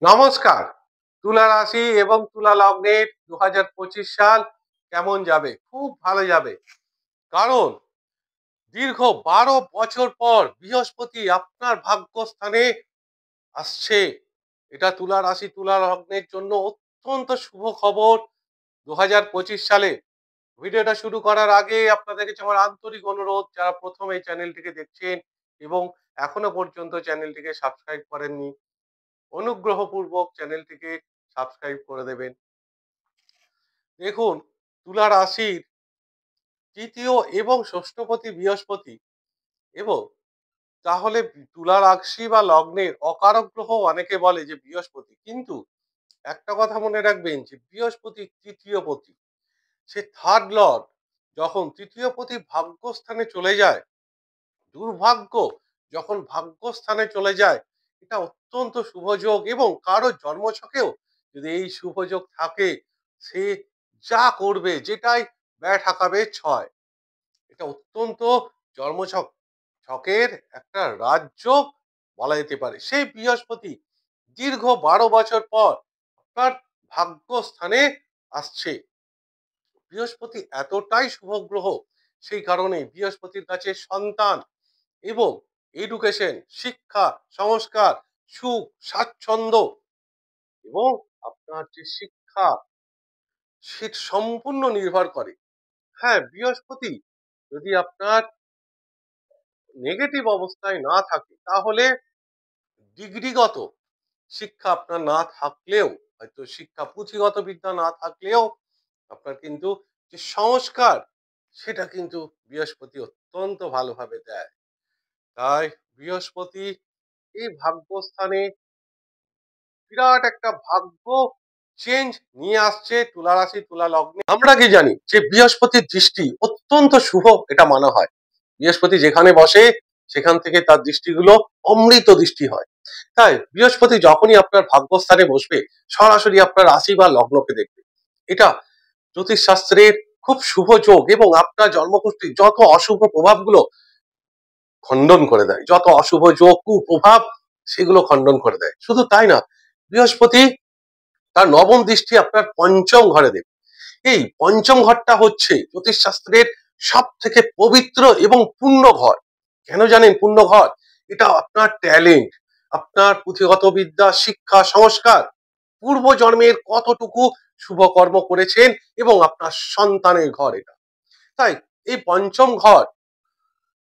নমস্কার। তুলা রাশি এবং তুলা লগ্নের ২০২৫ সাল কেমন যাবে? খুব ভালো যাবে। কারণ দীর্ঘ ১২ বছর পর বৃহস্পতি আপনার ভাগ্যস্থানে আসছে। এটা তুলা রাশি তুলা লগ্নের জন্য অত্যন্ত শুভ খবর ২০২৫ সালে। ভিডিওটা শুরু করার আগে আপনাদের কাছে আমার আন্তরিক অনুরোধ, যারা প্রথম এই চ্যানেলটিকে দেখছেন এবং এখনো পর্যন্ত চ্যানেলটিকে সাবস্ক্রাইব করেননি, অনুগ্রহপূর্বক চ্যানেলটিকে সাবস্ক্রাইব করে দেবেন। দেখুন, তুলা রাশির তৃতীয় এবং ষষ্ঠপতি বৃহস্পতি, এবং তাহলে তুলা রাশি বা লগ্নের অকারক গ্রহ অনেকে বলে যে বৃহস্পতি, কিন্তু একটা কথা মনে রাখবেন যে বৃহস্পতি তৃতীয় পতি, সে থার্ড লর্ড। যখন তৃতীয় পতি ভাগ্যস্থানে চলে যায়, দুর্ভাগ্য যখন ভাগ্যস্থানে চলে যায়, এটা অত্যন্ত শুভযোগ, এবং কারো জন্মছকেও যদি এই শুভযোগ থাকে, সে যা করবে যেটাই ব্যয় ঠাকাবে ছয়। এটা অত্যন্ত জন্মছক ছকের একটা রাজযোগ বলা যেতে পারে। সেই বৃহস্পতি দীর্ঘ ১২ বছর পর আপনার ভাগ্যস্থানে আসছে। বৃহস্পতি এতটাই শুভ গ্রহ, সেই কারণে বৃহস্পতির কাছে সন্তান এবং এডুকেশন, শিক্ষা, সংস্কার, সুখ, স্বাচ্ছন্দ্য এবং আপনার যে শিক্ষা, সে সম্পূর্ণ নির্ভর করে। হ্যাঁ, বৃহস্পতি যদি আপনার নেগেটিভ অবস্থায় না থাকে, তাহলে ডিগ্রিগত শিক্ষা আপনার না থাকলেও, হয়তো শিক্ষা পুঁথিগত বিদ্যা না থাকলেও, আপনার কিন্তু যে সংস্কার, সেটা কিন্তু বৃহস্পতি অত্যন্ত ভালোভাবে দেয়। তাই বৃহস্পতি এই ভাগ্যস্থানে বিরাট একটা ভাগ্য চেঞ্জ নিয়ে আসছে তুলা রাশি তুলা লগ্নে। আমরা কি জানি যে বৃহস্পতির দৃষ্টি অত্যন্ত শুভ, এটা মানা হয়। বৃহস্পতি যেখানে বসে, সেখান থেকে তার দৃষ্টিগুলো অমৃত দৃষ্টি হয়। তাই বৃহস্পতি যখনই আপনার ভাগ্যস্থানে বসবে, সরাসরি আপনার রাশি বা লগ্নকে দেখবে। এটা জ্যোতিষশাস্ত্রের খুব শুভ যোগ, এবং আপনার জন্মকুষ্ঠির যত অশুভ প্রভাবগুলো খণ্ডন করে দেয়, যত অশুভ যোগ কুপ্রভাব, সেগুলো খণ্ডন করে দেয়। শুধু তাই না, বৃহস্পতি তার নবম দৃষ্টি আপনার পঞ্চম ঘরে দেবে। এই পঞ্চম ঘরটা হচ্ছে জ্যোতিষশাস্ত্রের সব থেকে পবিত্র এবং পূর্ণ ঘর। কেন জানেন পূর্ণ ঘর? এটা আপনার ট্যালেন্ট, আপনার পুঁথিগত বিদ্যা, শিক্ষা, সংস্কার, পূর্ব জন্মের কতটুকু শুভ কর্ম করেছেন, এবং আপনার সন্তানের ঘর এটা। তাই এই পঞ্চম ঘর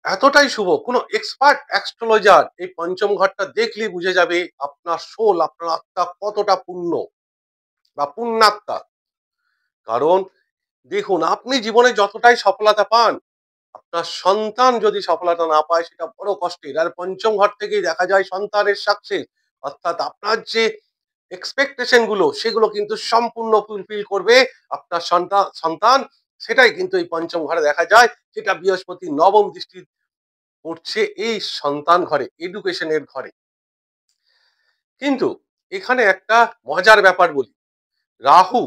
এতটাই শুভ, কোনো এক্সপার্ট অ্যাস্ট্রোলজার এই পঞ্চম ঘরটা দেখলেই বুঝে যাবে আপনার সোল, আপনার আত্মা কতটা পূর্ণ বা পুণ্যাত্মা। কারণ দেখুন, আপনি জীবনে যতটাই সফলতা পান, আপনার সন্তান যদি সফলতা না পায়, সেটা বড় কষ্টের। আর পঞ্চম ঘর থেকেই দেখা যায় সন্তানের সাকসেস, অর্থাৎ আপনার যে এক্সপেকটেশন গুলো, সেগুলো কিন্তু সম্পূর্ণ ফুলফিল করবে আপনার সন্তান। সেটাই কিন্তু এই পঞ্চম ঘরে দেখা যায়, যেটা বৃহস্পতি নবম দৃষ্টি পড়ছে এই সন্তান ঘরে, এডুকেশনের ঘরে। কিন্তু এখানে একটা মজার ব্যাপার বলি, রাহু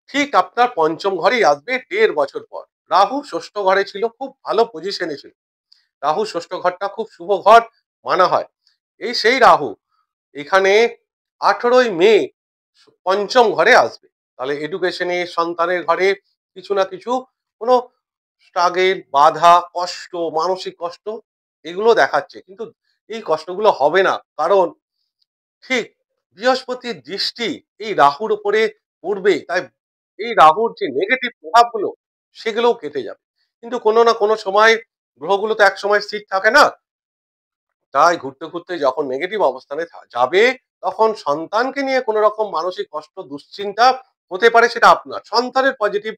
ঠিক আপনার পঞ্চম ঘরেই আসবে ১.৫ বছর পর। রাহু ষষ্ঠ ঘরে ছিল, খুব ভালো পজিশনে ছিল। রাহু ষষ্ঠ ঘরটা খুব শুভ ঘর মানা হয়। এই সেই রাহু এখানে ১৮ই মে পঞ্চম ঘরে আসবে। তাহলে এডুকেশনে, সন্তানের ঘরে কিছু না কিছু কোনো স্ট্রাগেল, বাধা, কষ্ট, মানসিক কষ্ট, এগুলো দেখাচ্ছে। কিন্তু এই কষ্টগুলো হবে না, কারণ ঠিক বৃহস্পতির দৃষ্টি এই রাহুর উপরে পড়বে। তাই এই রাহুর যে নেগেটিভ প্রভাবগুলো, সেগুলোও কেটে যাবে। কিন্তু কোনো না কোনো সময় গ্রহগুলো তো একসময় স্থির থাকে না। তাই ঘুরতে ঘুরতে যখন নেগেটিভ অবস্থানে যাবে, তখন সন্তানকে নিয়ে কোনো রকম মানসিক কষ্ট, দুশ্চিন্তা হতে পারে, সেটা আপনার সন্তানের পজিটিভ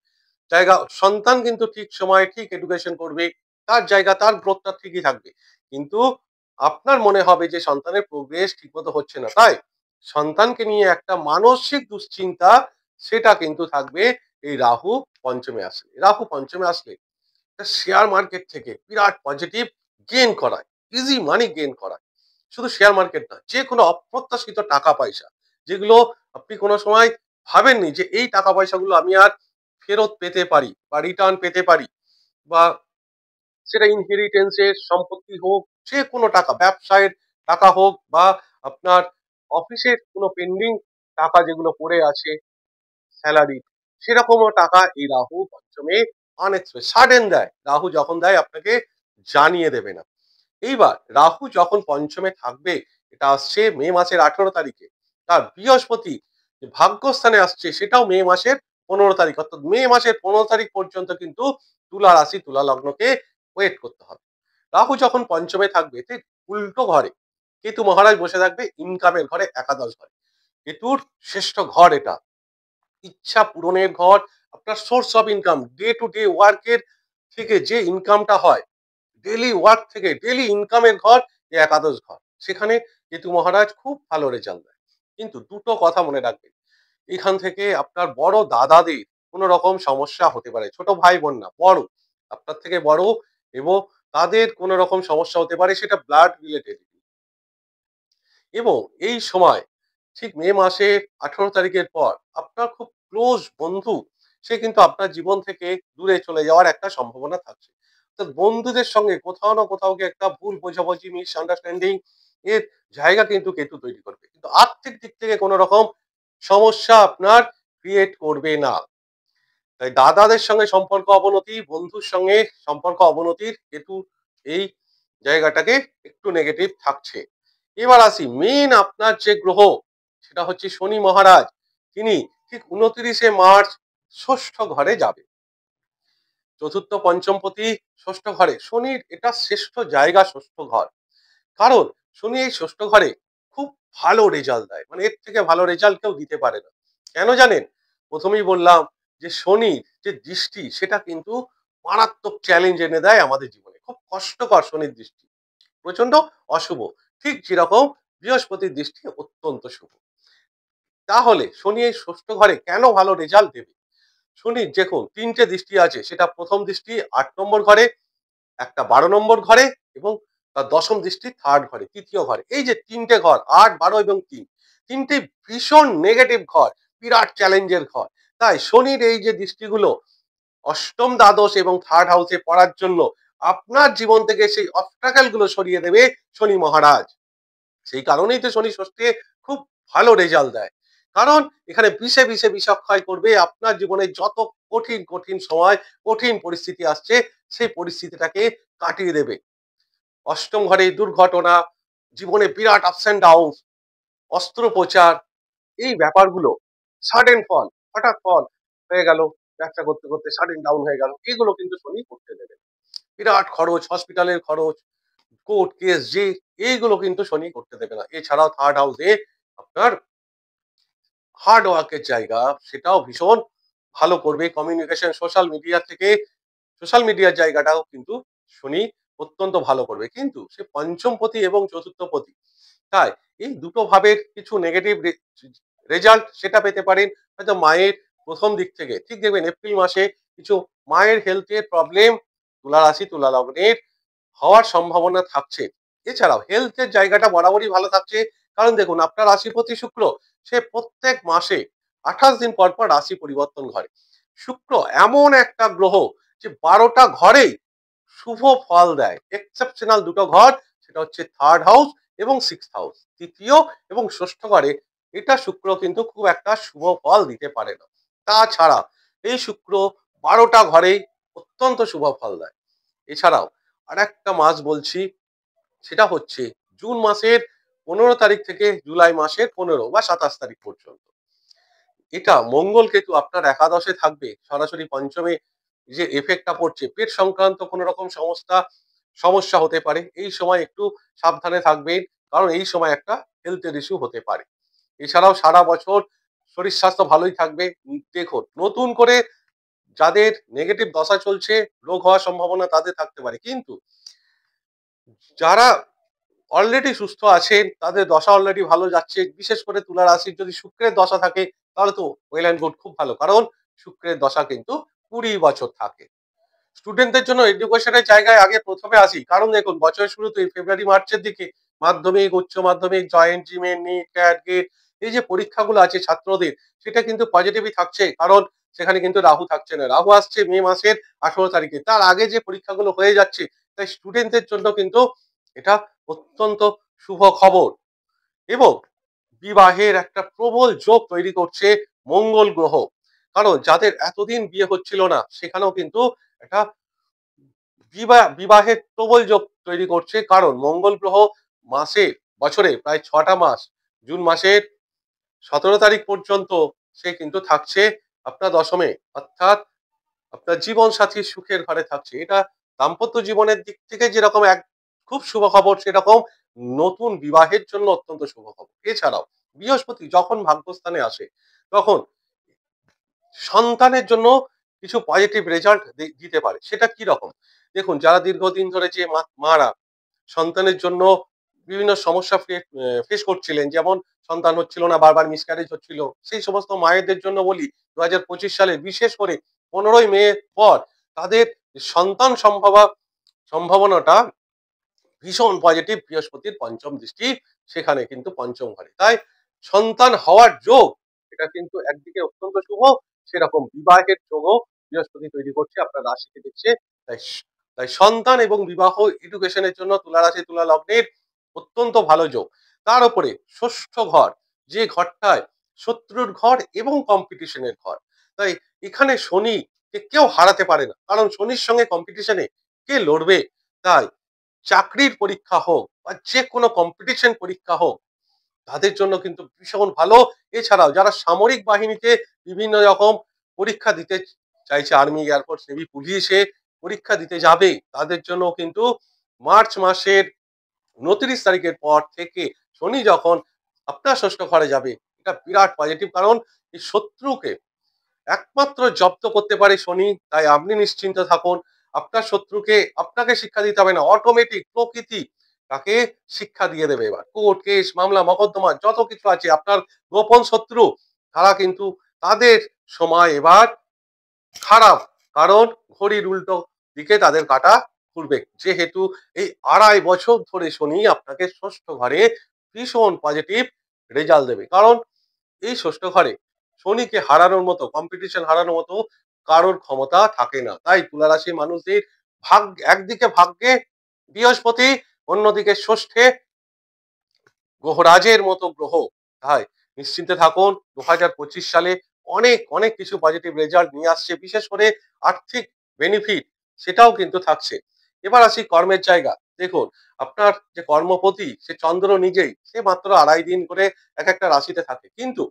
জায়গা। সন্তান কিন্তু ঠিক সময়ে ঠিক এডুকেশন করবে, তার জায়গা, তার গ্রোথটা ঠিকই থাকবে। কিন্তু আপনার মনে হবে যে সন্তানের প্রোগ্রেস ঠিকমতো হচ্ছে না, তাই সন্তানকে নিয়ে একটা মানসিক দুশ্চিন্তা, সেটা কিন্তু থাকবে। এই রাহু পঞ্চমে আসলে, রাহু পঞ্চমে আসলে শেয়ার মার্কেট থেকে বিরাট পজিটিভ গেইন করায়, ইজি মানি গেইন করায়। শুধু শেয়ার মার্কেট না, যে কোনো অপ্রত্যাশিত টাকা পয়সা, যেগুলো আপনি কোনো সময় ভাবেননি যে এই টাকা পয়সাগুলো আমি আর ফেরত পেতে পারি বা রিটার্ন পেতে পারি, বা সেটা ইনহেরিটেন্সের সম্পত্তি হোক, যে কোনো টাকা, ব্যবসায়ের টাকা হোক, বা আপনার অফিসের কোনো পেন্ডিং টাকা যেগুলো পড়ে আছে স্যালারি, সেরকমও টাকা এই রাহু পঞ্চমে আনএক্সপেক্টেড সাডেন দেয়। রাহু যখন দেয় আপনাকে জানিয়ে দেবে না। এইবার রাহু যখন পঞ্চমে থাকবে, এটা আসছে মে মাসের 18 তারিখে। আর বৃহস্পতি যে ভাগ্যস্থানে আসছে সেটাও মে মাসের 15 তারিখ, অর্থাৎ মে মাসের 15 তারিখ পর্যন্ত কিন্তু তুলা রাশি তুলা লগ্নকে ওয়েট করতে হবে। রাহু যখন পঞ্চমে থাকবে ঠিক উল্টো ঘরে কেতু মহারাজ বসে থাকবে ইনকামের ঘরে, একাদশ ঘরে। কেতুর শ্রেষ্ঠ ঘর এটা, ইচ্ছা পূরণের ঘর, আপনার source of income, day to day ওয়ার্কের থেকে যে ইনকামটা হয়, ডেলি ওয়ার্ক থেকে ডেলি ইনকামের ঘর, যে একাদশ ঘর, সেখানে কেতু মহারাজ খুব ভালো রেজাল্ট দেয়। কিন্তু দুটো কথা মনে রাখবেন, এখান থেকে আপনার বড় দাদাদের কোন রকম সমস্যা হতে পারে, ছোট ভাই বোন না, বড়, আপনার থেকে বড়, এবং তাদের কোন রকম সমস্যা হতে পারে, সেটা ব্লাড রিলেটেড। এবং এই সময় ঠিক মে মাসের 18 তারিখের পর আপনার খুব ক্লোজ বন্ধু সে কিন্তু আপনার জীবন থেকে দূরে চলে যাওয়ার একটা সম্ভাবনা থাকছে। তো বন্ধুদের সঙ্গে কোথাও না কোথাও গিয়ে একটা ভুল বোঝাবুঝি, মিস আন্ডারস্ট্যান্ডিং এর জায়গা কিন্তু কেতু তৈরি করবে, কিন্তু আর্থিক দিক থেকে কোনো রকম সমস্যা আপনার ক্রিয়েট করবে না। তাই দাদাদের সঙ্গে সম্পর্ক অবনতি, বন্ধুর সঙ্গে সম্পর্ক অবনতির কেতু এই জায়গাটাকে একটু নেগেটিভ থাকছে। এবার আসি মেন আপনার যে গ্রহ, সেটা হচ্ছে শনি মহারাজ। তিনি ঠিক 29শে মার্চ ষষ্ঠ ঘরে যাবে। চতুর্থ পঞ্চমপতি ষষ্ঠ ঘরে, শনির এটা শ্রেষ্ঠ জায়গা ষষ্ঠ ঘর। কারণ শনি এই ষষ্ঠ ঘরে খুব ভালো রেজাল্ট দেয়, মানে এর থেকে ভালো রেজাল্ট কেউ দিতে পারে না। কেন জানেন? প্রথমেই বললাম যে শনির যে দৃষ্টি সেটা কিন্তু মারাত্মক চ্যালেঞ্জ এনে দেয় আমাদের জীবনে, খুব কষ্টকর শনির দৃষ্টি, প্রচন্ড অশুভ। ঠিক যেরকম বৃহস্পতির দৃষ্টি অত্যন্ত শুভ। তাহলে শনি এই ষষ্ঠ ঘরে কেন ভালো রেজাল্ট দেবে? শনির দেখুন তিনটে দৃষ্টি আছে, সেটা প্রথম দৃষ্টি 8 নম্বর ঘরে, একটা 12 নম্বর ঘরে, এবং তার দশম দৃষ্টি থার্ড ঘরে, তৃতীয় ঘরে। এই যে তিনটে ঘর, 8, 12 এবং 3, তিনটে ভীষণ নেগেটিভ ঘর, বিরাট চ্যালেঞ্জের ঘর। তাই শনির এই যে দৃষ্টিগুলো অষ্টম, দ্বাদশ এবং থার্ড হাউসে পড়ার জন্য আপনার জীবন থেকে সেই অবস্ট্রাকেল গুলো সরিয়ে দেবে শনি মহারাজ। সেই কারণেই তো শনি ষষ্ঠে খুব ভালো রেজাল্ট দেয়। কারণ এখানে বিষে বিষে বিষক্ষয় করবে, আপনার জীবনে যত কঠিন কঠিন সময়, কঠিন পরিস্থিতি আসছে, সেই পরিস্থিতিটাকে কাটিয়ে দেবে। অষ্টম ঘরে দুর্ঘটনা, জীবনে বিরাট আপস এন্ড ডাউন, অস্ত্রোপচার, এই ব্যাপারগুলো, সাডেন ফল, হঠাৎ ফল হয়ে গেল, ব্যবসা করতে করতে সাডেন ডাউন হয়ে গেল, এগুলো কিন্তু শনি করতে দেবে। বিরাট খরচ, হসপিটালের খরচ, কোর্ট কেস, যে এইগুলো কিন্তু শনি করতে দেবে না। এছাড়াও থার্ড হাউসে আপনার হার্ড ওয়ার্কের জায়গা, সেটাও ভীষণ ভালো করবে। কমিউনিকেশন, সোশ্যাল মিডিয়ার জায়গাটাও কিন্তু শনি অত্যন্ত ভালো করবে। কিন্তু সে পঞ্চমপতি এবং চতুর্থপতি, তাই এই দুটো ভাবের কিছু নেগেটিভ রেজাল্ট সেটা পেতে পারেন। হয়তো মায়ের প্রথম দিক থেকে ঠিক দেখবেন এপ্রিল মাসে কিছু মায়ের হেলথের প্রবলেম তুলা রাশি তুলা লগ্নের হওয়ার সম্ভাবনা থাকছে। এছাড়াও হেলথের জায়গাটা বরাবরই ভালো থাকছে, কারণ দেখুন আপনার রাশিপতি শুক্র, সে প্রত্যেক মাসে 28 দিন পর পর রাশি পরিবর্তন করে। শুক্র এমন একটা গ্রহ যে 12টা ঘরেই শুভ ফল দেয়। এক্সেপশনাল দুটো ঘর, সেটা হচ্ছে থার্ড হাউস এবং সিক্সথ হাউস, তৃতীয় এবং ষষ্ঠ ঘরে এটা শুক্র কিন্তু খুব একটা শুভ ফল দিতে পারে না। তাছাড়া এই শুক্র 12টা ঘরেই অত্যন্ত শুভ ফল দেয়। এছাড়াও আর একটা মাস বলছি, সেটা হচ্ছে জুন মাসের 15 তারিখ থেকে জুলাই মাসের 15 বা 27 তারিখ পর্যন্ত। এটা মঙ্গল কেতু আপনার একাদশে থাকবে, সরাসরি পঞ্চমে যে এফেক্টটা পড়ছে, পেট সংক্রান্ত কোন রকম সমস্যা হতে পারে। এই সময় একটু সাবধানে থাকবেন, কারণ এই সময় একটা হেলথের ইস্যু হতে পারে। এছাড়াও সারা বছর শরীর স্বাস্থ্য ভালোই থাকবে। দেখুন নতুন করে যাদের নেগেটিভ দশা চলছে, রোগ হওয়ার সম্ভাবনা তাদের থাকতে পারে, কিন্তু যারা অলরেডি সুস্থ আছেন তাদের দশা অলরেডি ভালো যাচ্ছে। বিশেষ করে তুলা রাশির যদি শুক্রের দশা থাকে, তাহলে তো ওয়েল অ্যান্ড গুড, খুব ভালো, কারণ শুক্রের দশা কিন্তু 20 বছর থাকে। স্টুডেন্টদের জন্য এডুকেশনের জায়গায় আগে প্রথমে আসি, কারণ দেখুন বছরের শুরুতেই ফেব্রুয়ারি মার্চের দিকে মাধ্যমিক, উচ্চ মাধ্যমিক, জয়েন্ট, জিমের, নিট, ক্যাট, গেট, এই যে পরীক্ষাগুলো আছে ছাত্রদের, সেটা কিন্তু পজিটিভই থাকছে, কারণ সেখানে কিন্তু রাহু থাকছে না। রাহু আসছে মে মাসের 18 তারিখে, তার আগে যে পরীক্ষাগুলো হয়ে যাচ্ছে, তাই স্টুডেন্টদের জন্য কিন্তু এটা অত্যন্ত শুভ খবর। এবং বিবাহের একটা প্রবল যোগ তৈরি করছে মঙ্গল গ্রহ। কারণ যাদের এতদিন বিয়ে হচ্ছিল না সেখানেও কিন্তু একটা বিবাহের প্রবল যোগ তৈরি করছে, কারণ মঙ্গল গ্রহ মাসে বছরে প্রায় 6টা মাস, জুন মাসের 17 তারিখ পর্যন্ত সে কিন্তু থাকছে আপনার দশমে, অর্থাৎ আপনার জীবন সাথীর সুখের ঘরে থাকছে। এটা দাম্পত্য জীবনের দিক থেকে যেরকম এক খুব শুভ খবর, সেরকম নতুন বিবাহের জন্য অত্যন্ত শুভ খবর। এছাড়াও বৃহস্পতি যখন ভাগ্যস্থানে আসে তখন সন্তানের জন্য কিছু পজিটিভ রেজাল্ট দিতে পারে। সেটা কি রকম? দেখুন, যারা দীর্ঘদিন ধরে যে মারা সন্তানের জন্য বিভিন্ন সমস্যা ফেস করছিলেন, যেমন সন্তান হচ্ছিল না, বারবার মিসক্যারেজ হচ্ছিল, সেই সমস্ত মায়েদের জন্য বলি 2025 সালে বিশেষ করে 15ই মে পর তাদের সন্তান সম্ভাবনাটা ভীষণ পজিটিভ। বৃহস্পতির পঞ্চম দৃষ্টি সেখানে কিন্তু পঞ্চম ঘরে, তাই সন্তান হওয়ার যোগ এটা কিন্তু একদিকে অত্যন্ত শুভ, সেরকম বিবাহের যোগও বৃহস্পতি তৈরি করছে আপনার রাশিকে দিচ্ছে। তাই তাই সন্তান এবং বিবাহ এডুকেশনের জন্য তুলা রাশি তুলা লগ্নের অত্যন্ত ভালো যোগ। তার উপরে ষষ্ঠ ঘর, যে ঘরটায় শত্রুর ঘর এবং কম্পিটিশনের ঘর, তাই এখানে শনি কে কেউ হারাতে পারে না, কারণ শনির সঙ্গে কম্পিটিশনে কে লড়বে। তাই চাকরির পরীক্ষা হোক বা যে কোনো কম্পিটিশন পরীক্ষা হোক, তাদের জন্য কিন্তু ভীষণ ভালো। এছাড়াও যারা সামরিক বাহিনীতে বিভিন্ন রকম পরীক্ষা দিতে চাইছে, আর্মি, এয়ারফোর্স, নেভি, পুলিশে পরীক্ষা দিতে যাবে, তাদের জন্য কিন্তু মার্চ মাসের 29 তারিখের পর থেকে শনি যখন আপনার ষষ্ঠ ঘরে যাবে, এটা বিরাট পজিটিভ। কারণ এই শত্রুকে একমাত্র জব্দ করতে পারে শনি, তাই আপনি নিশ্চিন্ত থাকুন। আপনার শত্রুকে আপনাকে শিক্ষা দিতে হবে না, অটোমেটিক প্রকৃতি তাকে শিক্ষা দিয়ে দেবে। এবার কোর্ট কেস মামলা মকদ্দমা যত কিছু আছে, আপনার গোপন শত্রু, তারা কিন্তু তাদের সময় এবার খারাপ, কারণ ঘড়ির উল্টো দিকে তাদের কাটা ঘুরবে, যেহেতু এই 2.5 বছর ধরে শনি আপনাকে ষষ্ঠ ঘরে ভীষণ পজিটিভ রেজাল্ট দেবে। কারণ এই ষষ্ঠ ঘরে শনিকে হারানোর মতো, কম্পিটিশন হারানোর মতো কারোর ক্ষমতা থাকে না। তাই তুলা রাশি মানুষদের ভাগ্য, একদিকে ভাগ্যে বৃহস্পতি, অন্যদিকে ষষ্ঠে গ্রহরাজের মতো গ্রহ। তাই নিশ্চিন্তে থাকুন, 2025 সালে অনেক অনেক কিছু পজিটিভ রেজাল্ট নিয়ে আসছে, বিশেষ করে আর্থিক বেনিফিট সেটাও কিন্তু থাকছে। এবার আসি কর্মের জায়গা। দেখুন, আপনার যে কর্মপতি সে চন্দ্র নিজেই, সে মাত্র 2.5 দিন করে এক একটা রাশিতে থাকে, কিন্তু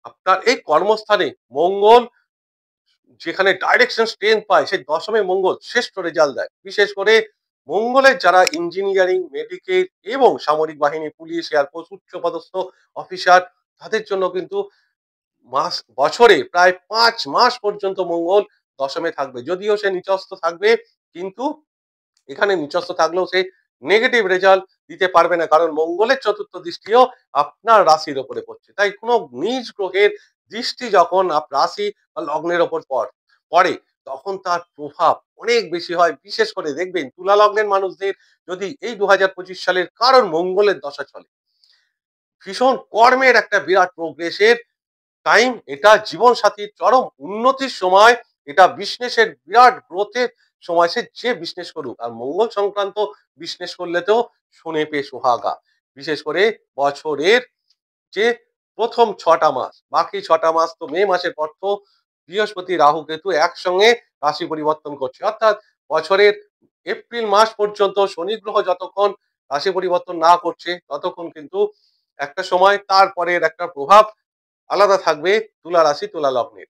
আপনার এই কর্মস্থানে মঙ্গল যেখানে ডাইরেকশন স্ট্রেন্থ পায়, সেই দশমে মঙ্গল শ্রেষ্ঠ রেজাল্ট দেয়। বিশেষ করে মঙ্গলের যারা ইঞ্জিনিয়ারিং, মেডিকেল এবং সামরিক বাহিনী, পুলিশ, এয়ারফোর্স, উচ্চপদস্থ অফিসার, তাদের জন্য কিন্তু বছরে প্রায় 5 মাস পর্যন্ত মঙ্গল দশমে থাকবে। যদিও সে নিচস্থ থাকবে, কিন্তু এখানে নিচস্থ থাকলেও সে নেগেটিভ রেজাল্ট দিতে পারবে না, কারণ মঙ্গলের চতুর্থ দৃষ্টিও আপনার রাশির ওপরে পড়ছে। তাই কোনো নিজ গ্রহের দৃষ্টি যখন রাশি বা লগ্নের ওপর পড়ে, তখন তার প্রভাব অনেক বেশি হয়। বিশেষ করে দেখবেন তুলা লগ্নের মানুষদের যদি এই 2025 সালের কারণ মঙ্গলের দশা চলে, ভীষণ কর্মের একটা বিরাট প্রোগ্রেসের টাইম এটা, জীবন সাথীর চরম উন্নতির সময় এটা, বিজনেসের বিরাট গ্রোথের সময়। সে যে বিজনেস করুক, আর মঙ্গল সংক্রান্ত বিজনেস করলে তো শুনে পে সোহাগা। বিশেষ করে বছরের যে প্রথম 6টা মাস, বাকি 6টা মাস তো মে মাসের পর তো বৃহস্পতি রাহু কেতু একসঙ্গে রাশি পরিবর্তন করছে, অর্থাৎ বছরের এপ্রিল মাস পর্যন্ত শনি গ্রহ যতক্ষণ রাশি পরিবর্তন না করছে, ততক্ষণ কিন্তু একটা সময় তারপরের একটা প্রভাব আলাদা থাকবে তুলা রাশি তুলা লগ্নের।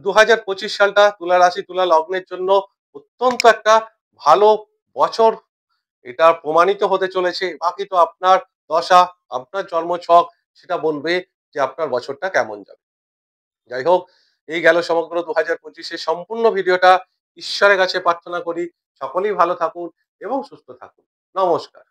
2025 সালটা তুলা রাশি তুলা লগ্নের জন্য অত্যন্ত একটা ভালো বছর, এটা প্রমাণিত হতে চলেছে। বাকি তো আপনার দশা, আপনার জন্মছক সেটা বলবে যে আপনার বছরটা কেমন যাবে। যাই হোক, এই গেল সমগ্র 2025-এর সম্পূর্ণ ভিডিওটা। ঈশ্বরের কাছে প্রার্থনা করি সকলেই ভালো থাকুন এবং সুস্থ থাকুন। নমস্কার।